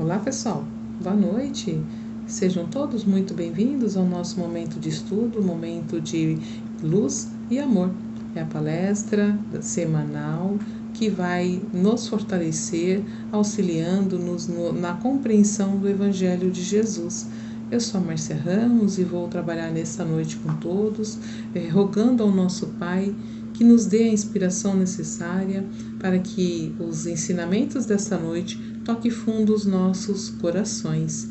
Olá pessoal, boa noite, sejam todos muito bem-vindos ao nosso momento de estudo, momento de luz e amor. É a palestra semanal que vai nos fortalecer, auxiliando-nos na compreensão do Evangelho de Jesus. Eu sou a Márcia Ramos e vou trabalhar nesta noite com todos, rogando ao nosso Pai que nos dê a inspiração necessária para que os ensinamentos desta noite toquem fundo os nossos corações.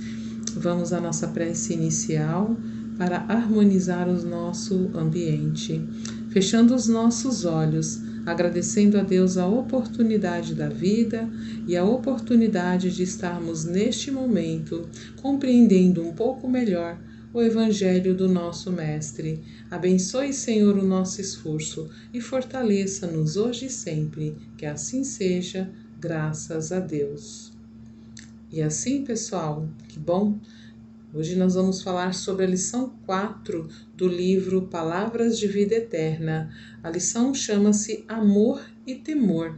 Vamos à nossa prece inicial para harmonizar o nosso ambiente. Fechando os nossos olhos, agradecendo a Deus a oportunidade da vida e a oportunidade de estarmos neste momento compreendendo um pouco melhor o Evangelho do nosso Mestre. Abençoe, Senhor, o nosso esforço e fortaleça-nos hoje e sempre. Que assim seja, graças a Deus. E assim, pessoal, que bom! Hoje nós vamos falar sobre a lição 4 do livro Palavras de Vida Eterna. A lição chama-se Amor e Temor.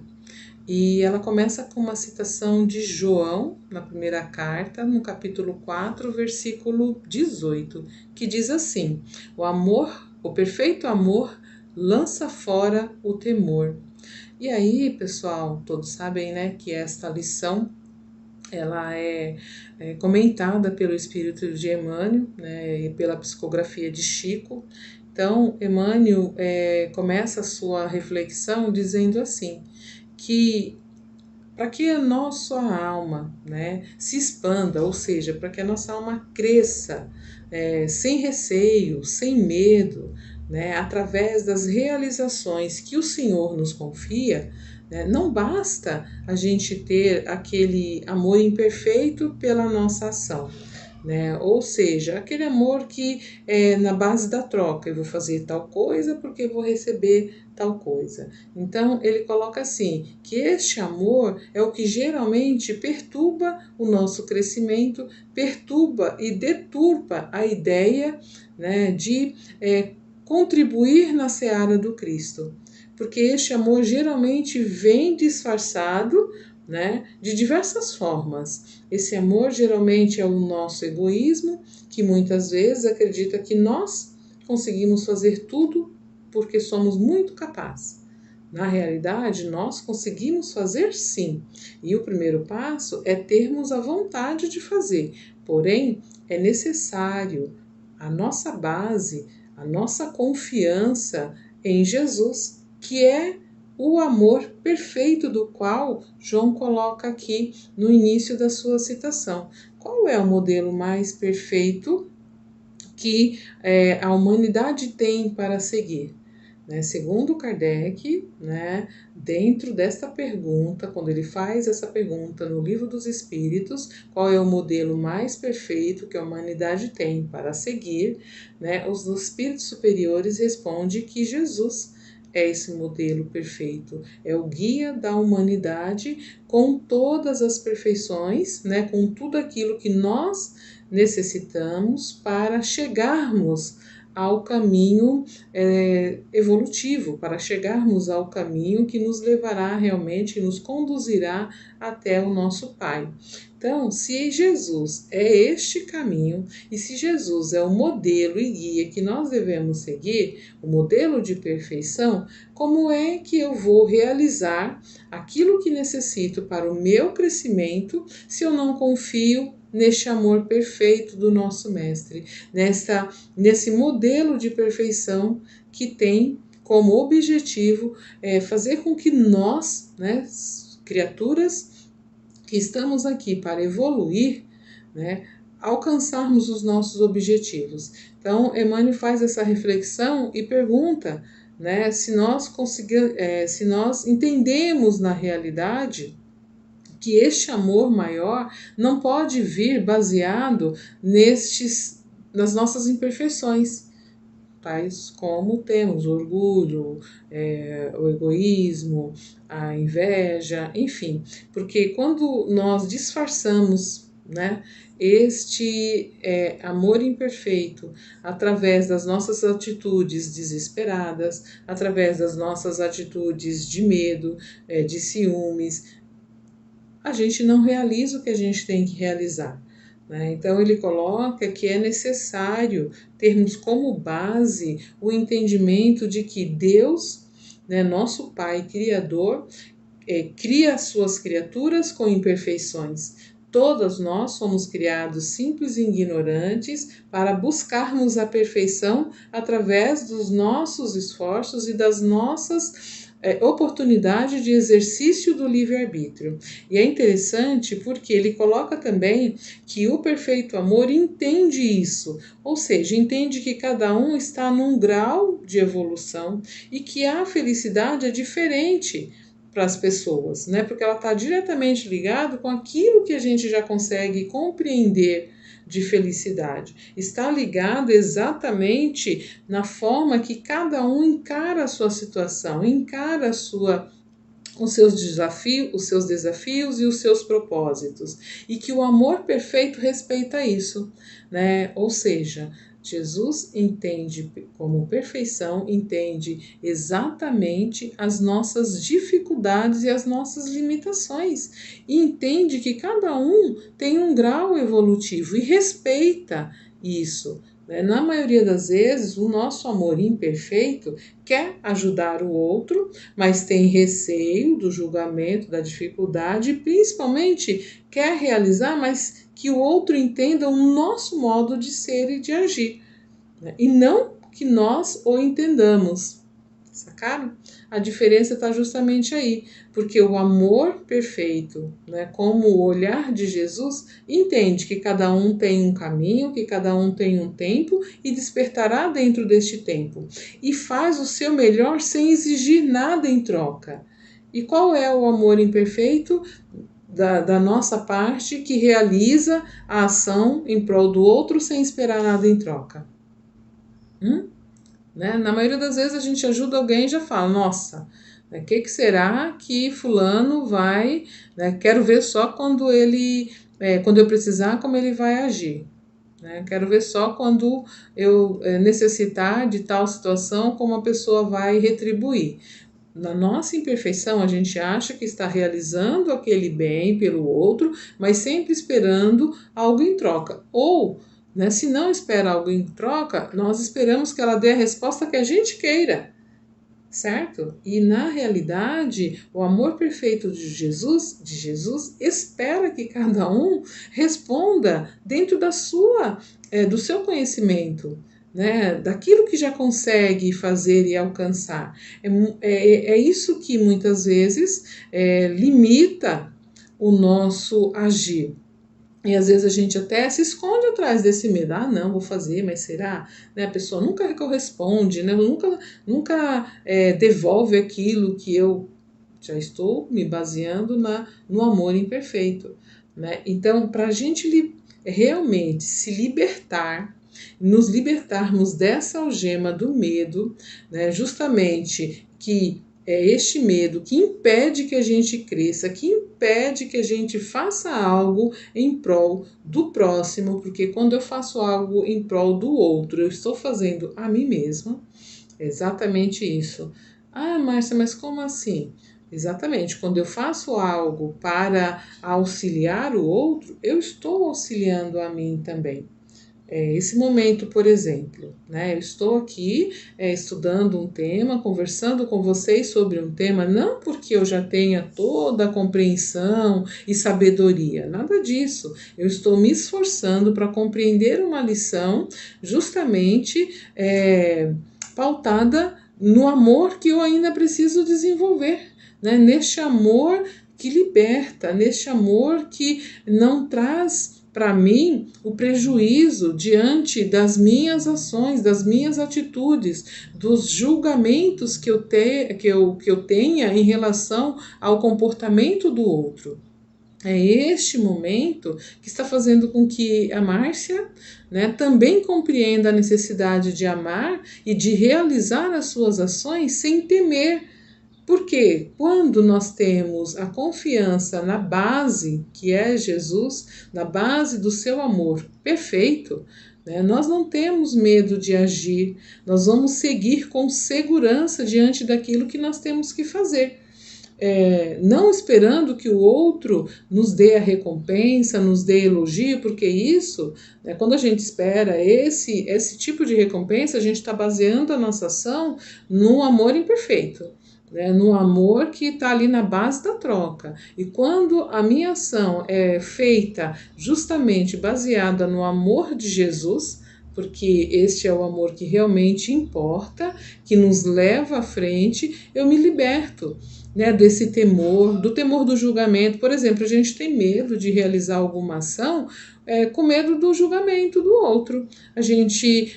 E ela começa com uma citação de João, na primeira carta, no capítulo 4, versículo 18, que diz assim: o amor, o perfeito amor, lança fora o temor. E aí, pessoal, todos sabem, né, que esta lição ela é comentada pelo espírito de Emmanuel, né, e pela psicografia de Chico. Então, Emmanuel começa a sua reflexão dizendo assim, que para que a nossa alma, né, se expanda, ou seja, para que a nossa alma cresça sem receio, sem medo, né, através das realizações que o Senhor nos confia, né, não basta a gente ter aquele amor imperfeito pela nossa ação. Né? Ou seja, aquele amor que é na base da troca, eu vou fazer tal coisa porque vou receber tal coisa. Então ele coloca assim, que este amor é o que geralmente perturba o nosso crescimento, perturba e deturpa a ideia, né, de contribuir na seara do Cristo. Porque este amor geralmente vem disfarçado, né, de diversas formas. Esse amor geralmente é o nosso egoísmo, que muitas vezes acredita que nós conseguimos fazer tudo porque somos muito capazes. Na realidade, nós conseguimos fazer sim, e o primeiro passo é termos a vontade de fazer. Porém, é necessário a nossa base, a nossa confiança em Jesus, que é o amor perfeito do qual João coloca aqui no início da sua citação. Qual é o modelo mais perfeito que a humanidade tem para seguir? Segundo Kardec, dentro desta pergunta, quando ele faz essa pergunta no Livro dos Espíritos, qual é o modelo mais perfeito que a humanidade tem para seguir, os espíritos superiores respondem que Jesus é esse modelo perfeito, é o guia da humanidade com todas as perfeições, com tudo aquilo que nós necessitamos para chegarmos ao caminho evolutivo, para chegarmos ao caminho que nos levará realmente, nos conduzirá até o nosso Pai. Então, se Jesus é este caminho e se Jesus é o modelo e guia que nós devemos seguir, o modelo de perfeição, como é que eu vou realizar aquilo que necessito para o meu crescimento se eu não confio neste amor perfeito do nosso Mestre, nesse modelo de perfeição que tem como objetivo fazer com que nós, criaturas que estamos aqui para evoluir, alcançarmos os nossos objetivos. Então, Emmanuel faz essa reflexão e pergunta, se nós entendemos na realidade que este amor maior não pode vir baseado nas nossas imperfeições, tais como temos o orgulho, o egoísmo, a inveja, enfim. Porque quando nós disfarçamos este amor imperfeito através das nossas atitudes desesperadas, através das nossas atitudes de medo, de ciúmes, a gente não realiza o que a gente tem que realizar. Então ele coloca que é necessário termos como base o entendimento de que Deus, nosso Pai Criador, cria as suas criaturas com imperfeições. Todos nós somos criados simples e ignorantes para buscarmos a perfeição através dos nossos esforços e das nossas oportunidade de exercício do livre-arbítrio. E é interessante porque ele coloca também que o perfeito amor entende isso, ou seja, entende que cada um está num grau de evolução e que a felicidade é diferente para as pessoas, porque ela está diretamente ligada com aquilo que a gente já consegue compreender de felicidade. Está ligado exatamente na forma que cada um encara a sua situação, encara os seus desafios e os seus propósitos. E que o amor perfeito respeita isso, Ou seja, Jesus entende como perfeição, entende exatamente as nossas dificuldades e as nossas limitações. E entende que cada um tem um grau evolutivo e respeita isso. Na maioria das vezes, o nosso amor imperfeito quer ajudar o outro, mas tem receio do julgamento, da dificuldade e principalmente quer realizar, mas que o outro entenda o nosso modo de ser e de agir, e não que nós o entendamos. Sacaram? A diferença está justamente aí, porque o amor perfeito, como o olhar de Jesus, entende que cada um tem um caminho, que cada um tem um tempo e despertará dentro deste tempo, e faz o seu melhor sem exigir nada em troca. E qual é o amor imperfeito? Da nossa parte, que realiza a ação em prol do outro sem esperar nada em troca. Na maioria das vezes a gente ajuda alguém e já fala, nossa, o que será que fulano vai, quero ver só quando eu precisar como ele vai agir. Quero ver só quando eu necessitar de tal situação como a pessoa vai retribuir. Na nossa imperfeição, a gente acha que está realizando aquele bem pelo outro, mas sempre esperando algo em troca. Ou, se não espera algo em troca, nós esperamos que ela dê a resposta que a gente queira, certo? E na realidade, o amor perfeito de Jesus espera que cada um responda dentro do seu conhecimento. Daquilo que já consegue fazer e alcançar. É isso que muitas vezes limita o nosso agir. E às vezes a gente até se esconde atrás desse medo. Ah, não, vou fazer, mas será? A pessoa nunca corresponde, nunca devolve aquilo que eu já estou me baseando no amor imperfeito. Então, para a gente realmente se libertar, nos libertarmos dessa algema do medo, justamente que é este medo que impede que a gente cresça, que impede que a gente faça algo em prol do próximo, porque quando eu faço algo em prol do outro, eu estou fazendo a mim mesma. É exatamente isso. Ah, Márcia, mas como assim? Exatamente, quando eu faço algo para auxiliar o outro, eu estou auxiliando a mim também. Esse momento, por exemplo, eu estou aqui estudando um tema, conversando com vocês sobre um tema, não porque eu já tenha toda a compreensão e sabedoria, nada disso. Eu estou me esforçando para compreender uma lição justamente pautada no amor que eu ainda preciso desenvolver, neste amor que liberta, neste amor que não traz para mim o prejuízo diante das minhas ações, das minhas atitudes, dos julgamentos que eu tenha em relação ao comportamento do outro. É este momento que está fazendo com que a Márcia também compreenda a necessidade de amar e de realizar as suas ações sem temer. Porque quando nós temos a confiança na base, que é Jesus, na base do seu amor perfeito, nós não temos medo de agir, nós vamos seguir com segurança diante daquilo que nós temos que fazer. não esperando que o outro nos dê a recompensa, nos dê elogio, porque isso, né, quando a gente espera esse tipo de recompensa, a gente está baseando a nossa ação no amor imperfeito, né, no amor que está ali na base da troca. E quando a minha ação é feita justamente baseada no amor de Jesus, porque este é o amor que realmente importa, que nos leva à frente, eu me liberto, né, desse temor, do temor do julgamento. Por exemplo, a gente tem medo de realizar alguma ação com medo do julgamento do outro. A gente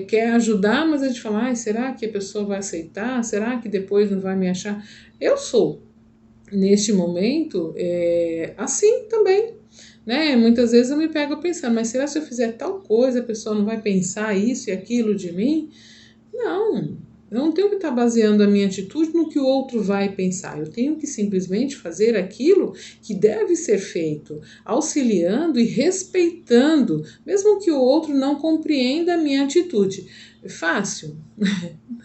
quer ajudar, mas a gente fala, ai, será que a pessoa vai aceitar? Será que depois não vai me achar? Eu sou, neste momento, assim também. Né? Muitas vezes eu me pego pensando, mas será que se eu fizer tal coisa, a pessoa não vai pensar isso e aquilo de mim? Não, eu não tenho que estar baseando a minha atitude no que o outro vai pensar. Eu tenho que simplesmente fazer aquilo que deve ser feito, auxiliando e respeitando, mesmo que o outro não compreenda a minha atitude. É fácil?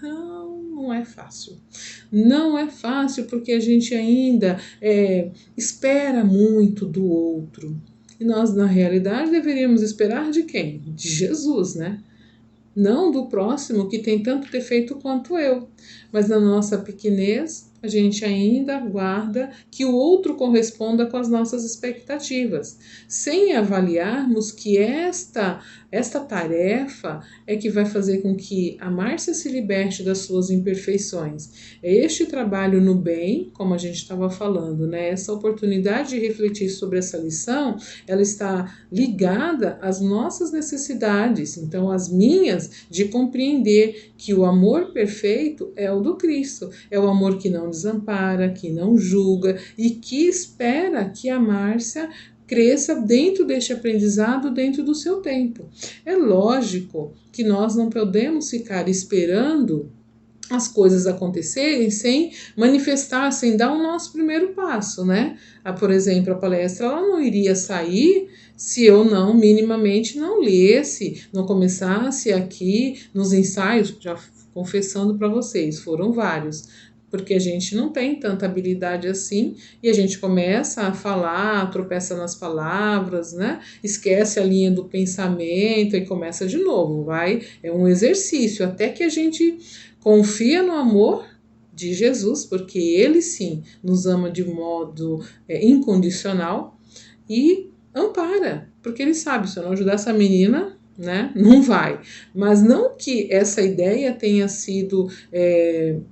Não, não é fácil. Não é fácil porque a gente ainda espera muito do outro. E nós, na realidade, deveríamos esperar de quem? De Jesus, né? Não do próximo que tem tanto defeito quanto eu, mas na nossa pequenez a gente ainda aguarda que o outro corresponda com as nossas expectativas, sem avaliarmos que esta tarefa é que vai fazer com que a Márcia se liberte das suas imperfeições. É este trabalho no bem, como a gente estava falando, né? Essa oportunidade de refletir sobre essa lição, ela está ligada às nossas necessidades, então as minhas, de compreender que o amor perfeito é o do Cristo, é o amor que não desampara, que não julga e que espera que a Márcia cresça dentro deste aprendizado, dentro do seu tempo. É lógico que nós não podemos ficar esperando as coisas acontecerem sem manifestar, sem dar o nosso primeiro passo, né? Por exemplo, a palestra ela não iria sair se eu não minimamente não lesse, não começasse aqui nos ensaios, já confessando para vocês, foram vários, porque a gente não tem tanta habilidade assim e a gente começa a falar, tropeça nas palavras, né? Esquece a linha do pensamento e começa de novo, é um exercício até que a gente confia no amor de Jesus, porque Ele sim nos ama de modo incondicional e ampara, porque Ele sabe, se eu não ajudar essa menina, né, não vai. Mas não que essa ideia tenha sido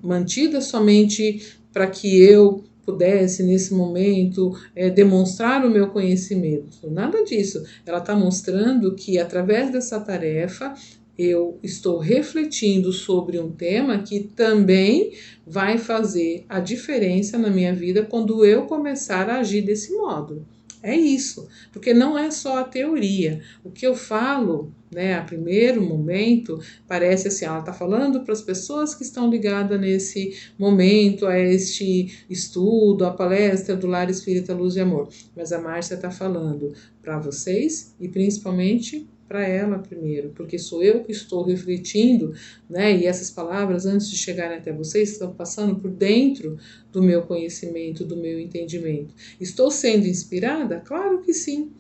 mantida somente para que eu pudesse, nesse momento, demonstrar o meu conhecimento. Nada disso. Ela está mostrando que, através dessa tarefa, eu estou refletindo sobre um tema que também vai fazer a diferença na minha vida quando eu começar a agir desse modo. É isso, porque não é só a teoria. O que eu falo, né, a primeiro momento, parece assim, ela está falando para as pessoas que estão ligadas nesse momento a este estudo, a palestra do Lar Espírita Luz e Amor. Mas a Márcia está falando para vocês e principalmente para ela primeiro, porque sou eu que estou refletindo, né? E essas palavras, antes de chegarem até vocês, estão passando por dentro do meu conhecimento, do meu entendimento. Estou sendo inspirada? Claro que sim.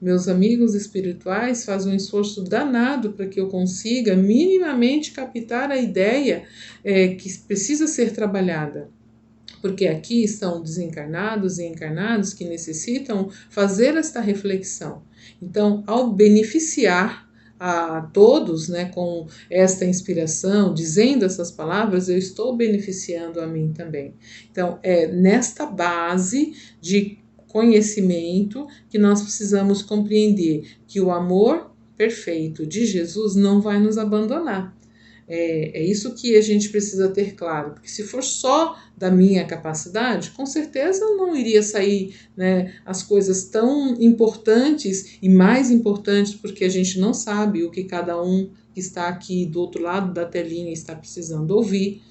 Meus amigos espirituais fazem um esforço danado para que eu consiga minimamente captar a ideia que precisa ser trabalhada. Porque aqui estão desencarnados e encarnados que necessitam fazer esta reflexão. Então, ao beneficiar a todos, né, com esta inspiração, dizendo essas palavras, eu estou beneficiando a mim também. Então, é nesta base de conhecimento que nós precisamos compreender que o amor perfeito de Jesus não vai nos abandonar. É isso que a gente precisa ter claro, porque se for só da minha capacidade, com certeza não iria sair, né, as coisas tão importantes e mais importantes, porque a gente não sabe o que cada um que está aqui do outro lado da telinha está precisando ouvir.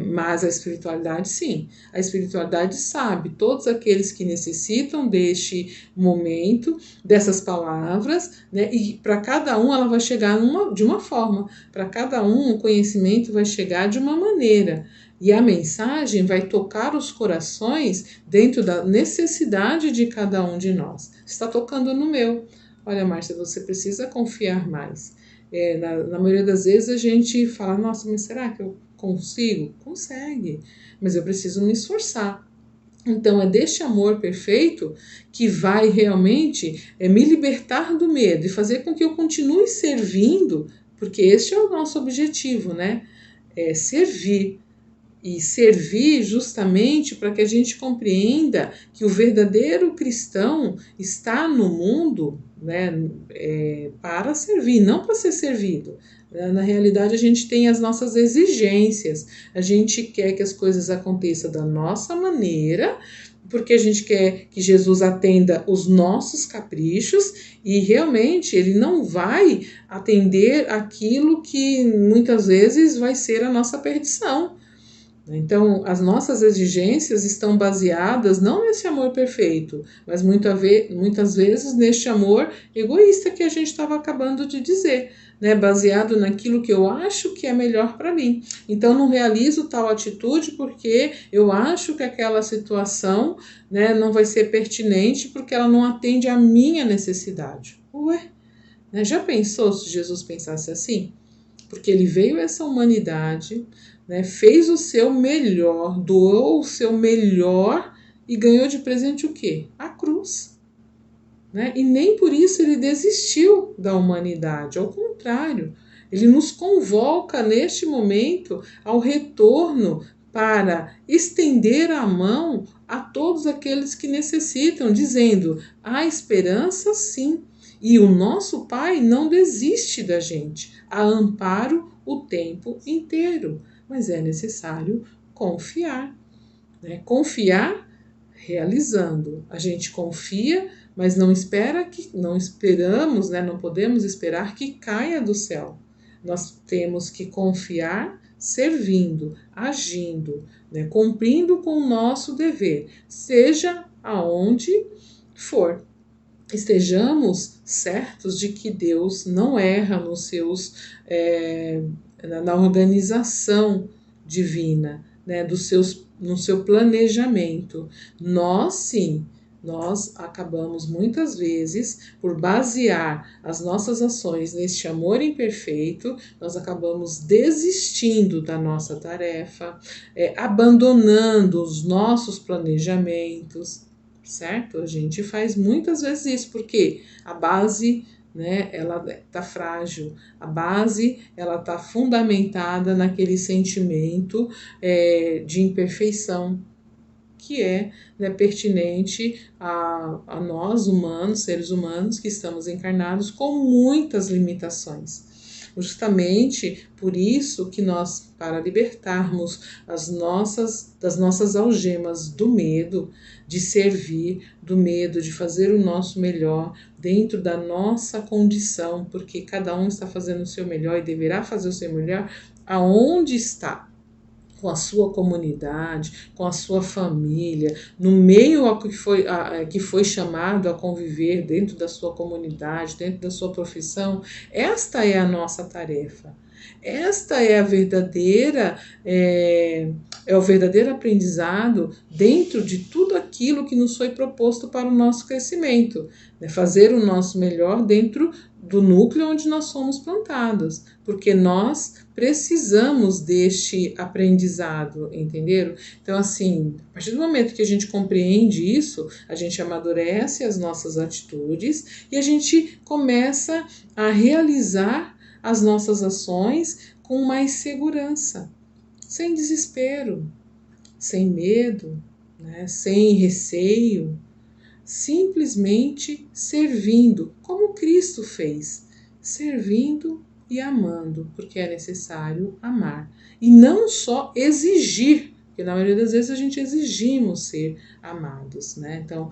Mas a espiritualidade, sim, a espiritualidade sabe todos aqueles que necessitam deste momento, dessas palavras, né? E para cada um ela vai chegar de uma forma, para cada um o conhecimento vai chegar de uma maneira. E a mensagem vai tocar os corações dentro da necessidade de cada um de nós. Está tocando no meu. Olha, Márcia, você precisa confiar mais. Na maioria das vezes a gente fala, nossa, mas será que eu consigo? Consegue, mas eu preciso me esforçar. Então é deste amor perfeito que vai realmente me libertar do medo e fazer com que eu continue servindo, porque este é o nosso objetivo, né? É servir. E servir justamente para que a gente compreenda que o verdadeiro cristão está no mundo, né, para servir, não para ser servido. Na realidade, a gente tem as nossas exigências, a gente quer que as coisas aconteçam da nossa maneira, porque a gente quer que Jesus atenda os nossos caprichos e realmente ele não vai atender aquilo que muitas vezes vai ser a nossa perdição. Então, as nossas exigências estão baseadas não nesse amor perfeito, mas muitas vezes neste amor egoísta que a gente estava acabando de dizer, né? Baseado naquilo que eu acho que é melhor para mim. Então, não realizo tal atitude porque eu acho que aquela situação, né, não vai ser pertinente porque ela não atende à minha necessidade. Ué, né? Já pensou se Jesus pensasse assim? Porque ele veio a essa humanidade, né, fez o seu melhor, doou o seu melhor e ganhou de presente o quê? A cruz. Né? E nem por isso ele desistiu da humanidade, ao contrário, ele nos convoca neste momento ao retorno para estender a mão a todos aqueles que necessitam, dizendo: há esperança sim, e o nosso Pai não desiste da gente, há amparo o tempo inteiro, mas é necessário confiar, né? Confiar realizando. A gente confia, mas não esperamos, né? Não podemos esperar que caia do céu. Nós temos que confiar servindo, agindo, né? Cumprindo com o nosso dever, seja aonde for. Estejamos certos de que Deus não erra nos na organização divina, né, no seu planejamento. Nós sim, nós acabamos muitas vezes por basear as nossas ações neste amor imperfeito, nós acabamos desistindo da nossa tarefa, abandonando os nossos planejamentos, certo? A gente faz muitas vezes isso, porque a base, né, ela tá frágil, a base, ela tá fundamentada naquele sentimento de imperfeição, que é, né, pertinente a nós humanos, seres humanos, que estamos encarnados com muitas limitações. Justamente por isso que nós, para libertarmos das nossas algemas do medo de servir, do medo de fazer o nosso melhor dentro da nossa condição, porque cada um está fazendo o seu melhor e deverá fazer o seu melhor aonde está, com a sua comunidade, com a sua família, no meio que foi chamado a conviver dentro da sua comunidade, dentro da sua profissão. Esta é a nossa tarefa. Esta é a verdadeira, é o verdadeiro aprendizado dentro de tudo aquilo que nos foi proposto para o nosso crescimento, né? Fazer o nosso melhor dentro do núcleo onde nós somos plantados, porque nós precisamos deste aprendizado, entenderam? Então, assim, a partir do momento que a gente compreende isso, a gente amadurece as nossas atitudes e a gente começa a realizar as nossas ações com mais segurança, sem desespero, sem medo, né? Sem receio, simplesmente servindo, como Cristo fez, servindo e amando, porque é necessário amar. E não só exigir, porque na maioria das vezes a gente exigimos ser amados, né? Então,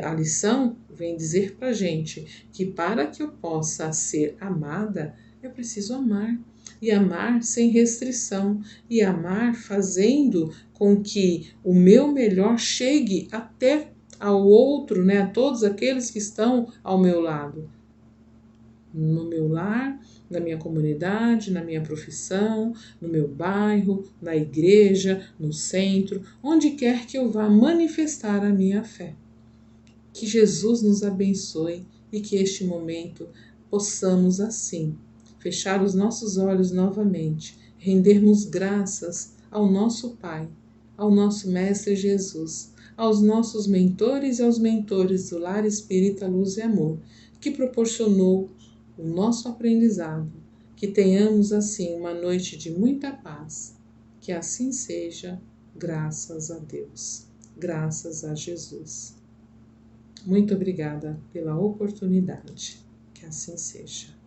a lição vem dizer pra gente que para que eu possa ser amada, eu preciso amar. e amar sem restrição, e amar fazendo com que o meu melhor chegue até ao outro, né, a todos aqueles que estão ao meu lado, no meu lar, na minha comunidade, na minha profissão, no meu bairro, na igreja, no centro, onde quer que eu vá manifestar a minha fé. Que Jesus nos abençoe e que este momento possamos assim fechar os nossos olhos novamente, rendermos graças ao nosso Pai, ao nosso Mestre Jesus, aos nossos mentores e aos mentores do Lar Espírita Luz e Amor, que proporcionou o nosso aprendizado. Que tenhamos assim uma noite de muita paz. Que assim seja, graças a Deus, graças a Jesus. Muito obrigada pela oportunidade. Que assim seja.